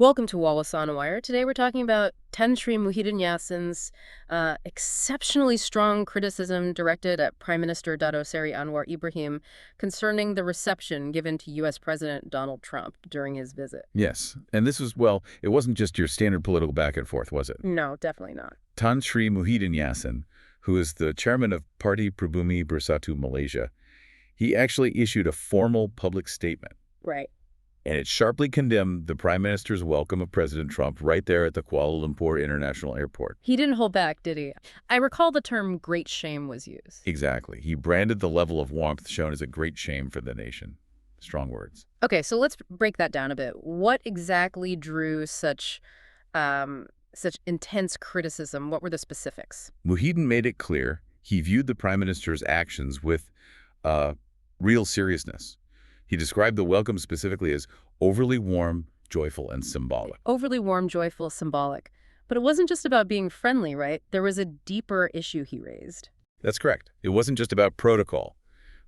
Welcome to Wallace on Wire. Today we're talking about Tan Sri Muhyiddin Yassin's exceptionally strong criticism directed at Prime Minister Dato Seri Anwar Ibrahim concerning the reception given to U.S. President Donald Trump during his visit. Yes, and this was, well, it wasn't just your standard political back and forth, was it? No, definitely not. Tan Sri Muhyiddin Yassin, who is the chairman of Parti Pribumi Bersatu Malaysia, he actually issued a formal public statement. Right. And it sharply condemned the Prime Minister's welcome of President Trump right there at the Kuala Lumpur International Airport. He didn't hold back, did he? I recall the term great shame was used. Exactly. He branded the level of warmth shown as a great shame for the nation. Strong words. Okay, so let's break that down a bit. What exactly drew such intense criticism? What were the specifics? Muhyiddin made it clear he viewed the Prime Minister's actions with real seriousness. He described the welcome specifically as overly warm, joyful, and symbolic. Overly warm, joyful, symbolic. But it wasn't just about being friendly, right? There was a deeper issue he raised. That's correct. It wasn't just about protocol.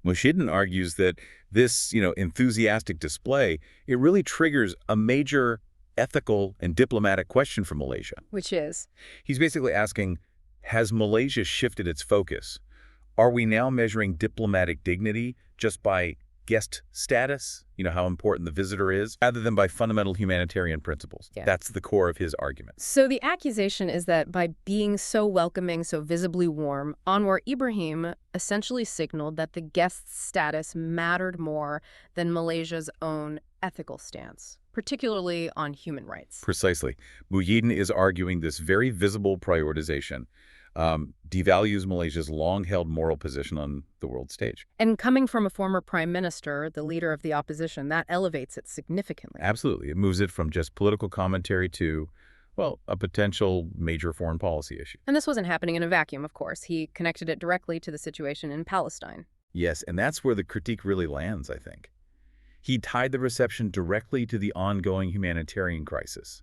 Muhyiddin argues that this, enthusiastic display, it really triggers a major ethical and diplomatic question for Malaysia. Which is? He's basically asking, has Malaysia shifted its focus? Are we now measuring diplomatic dignity just by guest status, how important the visitor is, rather than by fundamental humanitarian principles? Yeah. That's the core of his argument. So the accusation is that by being so welcoming, so visibly warm, Anwar Ibrahim essentially signaled that the guest's status mattered more than Malaysia's own ethical stance, particularly on human rights. Precisely. Muhyiddin is arguing this very visible prioritization devalues Malaysia's long-held moral position on the world stage. And coming from a former prime minister, the leader of the opposition, that elevates it significantly. Absolutely. It moves it from just political commentary to, well, a potential major foreign policy issue. And this wasn't happening in a vacuum, of course. He connected it directly to the situation in Palestine. Yes, and that's where the critique really lands, I think. He tied the reception directly to the ongoing humanitarian crisis.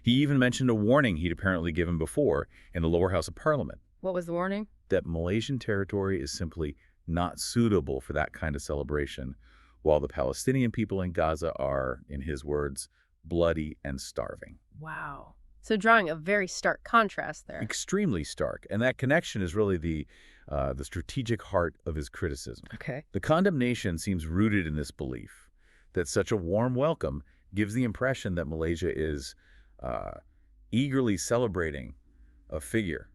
He even mentioned a warning he'd apparently given before in the lower house of parliament. What was the warning? That Malaysian territory is simply not suitable for that kind of celebration, while the Palestinian people in Gaza are, in his words, bloody and starving. Wow. So drawing a very stark contrast there. Extremely stark. And that connection is really the strategic heart of his criticism. Okay. The condemnation seems rooted in this belief that such a warm welcome gives the impression that Malaysia is eagerly celebrating a figure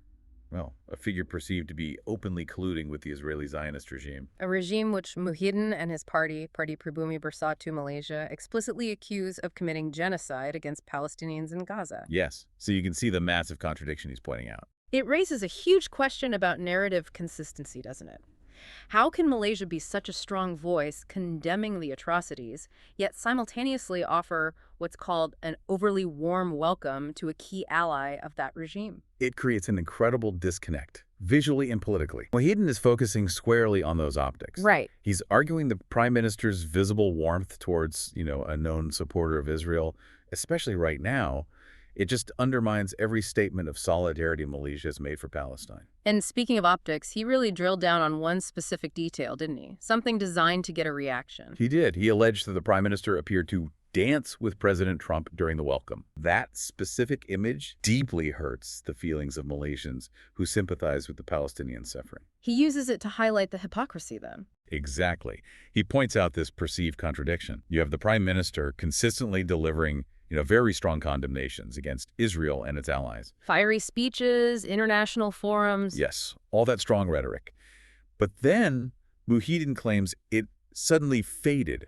perceived to be openly colluding with the Israeli Zionist regime. A regime which Muhyiddin and his Parti Pribumi Bersatu Malaysia, explicitly accuse of committing genocide against Palestinians in Gaza. Yes, so you can see the massive contradiction he's pointing out. It raises a huge question about narrative consistency, doesn't it? How can Malaysia be such a strong voice condemning the atrocities, yet simultaneously offer what's called an overly warm welcome to a key ally of that regime? It creates an incredible disconnect, visually and politically. Muhyiddin is focusing squarely on those optics. Right. He's arguing the Prime Minister's visible warmth towards, a known supporter of Israel, especially right now. It just undermines every statement of solidarity Malaysia has made for Palestine. And speaking of optics, he really drilled down on one specific detail, didn't he? Something designed to get a reaction. He did. He alleged that the Prime Minister appeared to dance with President Trump during the welcome. That specific image deeply hurts the feelings of Malaysians who sympathize with the Palestinian suffering. He uses it to highlight the hypocrisy, then. Exactly. He points out this perceived contradiction. You have the Prime Minister consistently delivering very strong condemnations against Israel and its allies. Fiery speeches, international forums. Yes, all that strong rhetoric. But then Muhyiddin claims it suddenly faded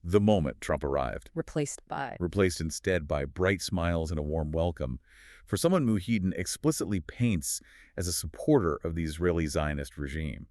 the moment Trump arrived. Replaced instead by bright smiles and a warm welcome for someone Muhyiddin explicitly paints as a supporter of the Israeli Zionist regime.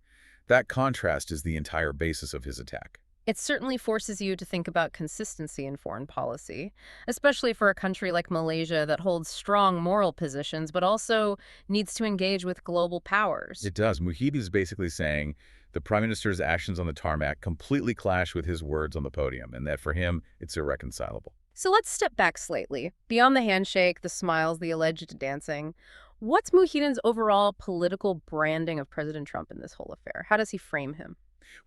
That contrast is the entire basis of his attack. It certainly forces you to think about consistency in foreign policy, especially for a country like Malaysia that holds strong moral positions, but also needs to engage with global powers. It does. Muhyiddin is basically saying the Prime Minister's actions on the tarmac completely clash with his words on the podium, and that for him, it's irreconcilable. So let's step back slightly. Beyond the handshake, the smiles, the alleged dancing, what's Muhyiddin's overall political branding of President Trump in this whole affair? How does he frame him?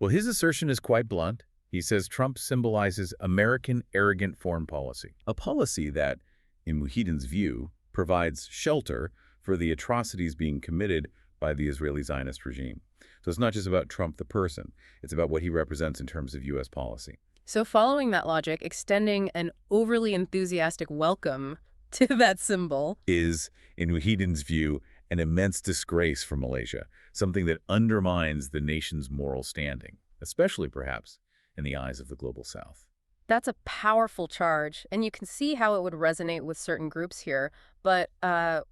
Well, his assertion is quite blunt. He says Trump symbolizes American arrogant foreign policy, a policy that, in Muhyiddin's view, provides shelter for the atrocities being committed by the Israeli Zionist regime. So it's not just about Trump the person, it's about what he represents in terms of U.S. policy. So following that logic, extending an overly enthusiastic welcome to that symbol is, in Muhyiddin's view, an immense disgrace for Malaysia, something that undermines the nation's moral standing, especially perhaps in the eyes of the global South. That's a powerful charge, and you can see how it would resonate with certain groups here. But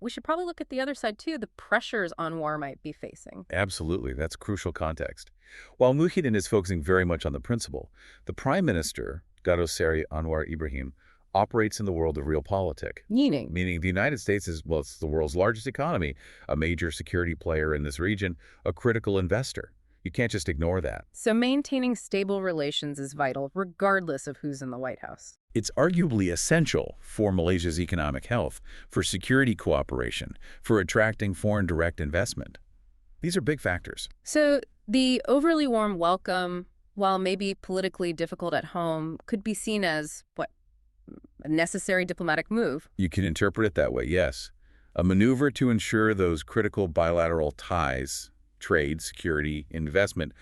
we should probably look at the other side, too, the pressures Anwar might be facing. Absolutely. That's crucial context. While Muhyiddin is focusing very much on the principle, the Prime Minister, Anwar Ibrahim, operates in the world of realpolitik. Meaning the United States is, well, it's the world's largest economy, a major security player in this region, a critical investor. You can't just ignore that. So maintaining stable relations is vital, regardless of who's in the White House. It's arguably essential for Malaysia's economic health, for security cooperation, for attracting foreign direct investment. These are big factors. So the overly warm welcome, while maybe politically difficult at home, could be seen as, what, a necessary diplomatic move? You can interpret it that way, yes. A maneuver to ensure those critical bilateral ties, trade, security, investment,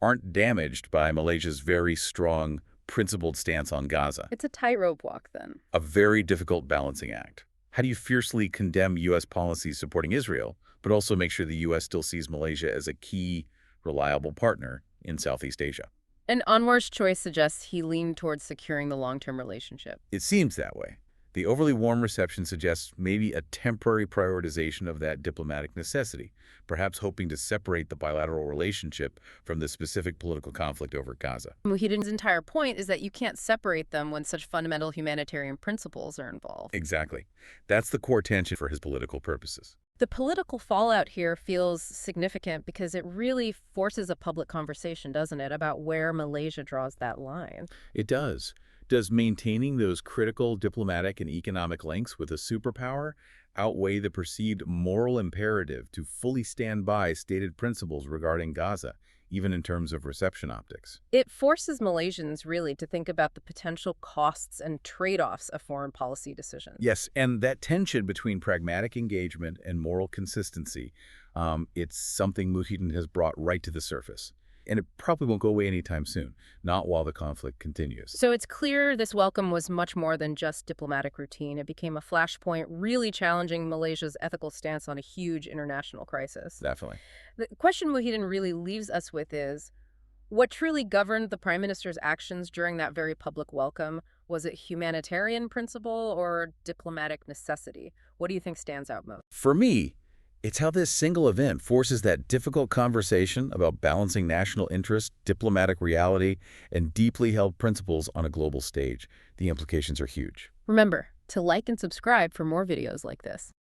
aren't damaged by Malaysia's very strong, principled stance on Gaza. It's a tightrope walk, then. A very difficult balancing act. How do you fiercely condemn U.S. policies supporting Israel, but also make sure the U.S. still sees Malaysia as a key, reliable partner in Southeast Asia? And Anwar's choice suggests he leaned towards securing the long-term relationship. It seems that way. The overly warm reception suggests maybe a temporary prioritization of that diplomatic necessity, perhaps hoping to separate the bilateral relationship from the specific political conflict over Gaza. Muhyiddin's entire point is that you can't separate them when such fundamental humanitarian principles are involved. Exactly. That's the core tension for his political purposes. The political fallout here feels significant because it really forces a public conversation, doesn't it, about where Malaysia draws that line. It does. Does maintaining those critical diplomatic and economic links with a superpower outweigh the perceived moral imperative to fully stand by stated principles regarding Gaza, even in terms of reception optics? It forces Malaysians really to think about the potential costs and trade-offs of foreign policy decisions. Yes, and that tension between pragmatic engagement and moral consistency, it's something Muhyiddin has brought right to the surface. And it probably won't go away anytime soon, not while the conflict continues. So it's clear this welcome was much more than just diplomatic routine. It became a flashpoint, really challenging Malaysia's ethical stance on a huge international crisis. Definitely. The question Muhyiddin really leaves us with is, what truly governed the Prime Minister's actions during that very public welcome? Was it humanitarian principle or diplomatic necessity? What do you think stands out most? For me, it's how this single event forces that difficult conversation about balancing national interest, diplomatic reality, and deeply held principles on a global stage. The implications are huge. Remember to like and subscribe for more videos like this.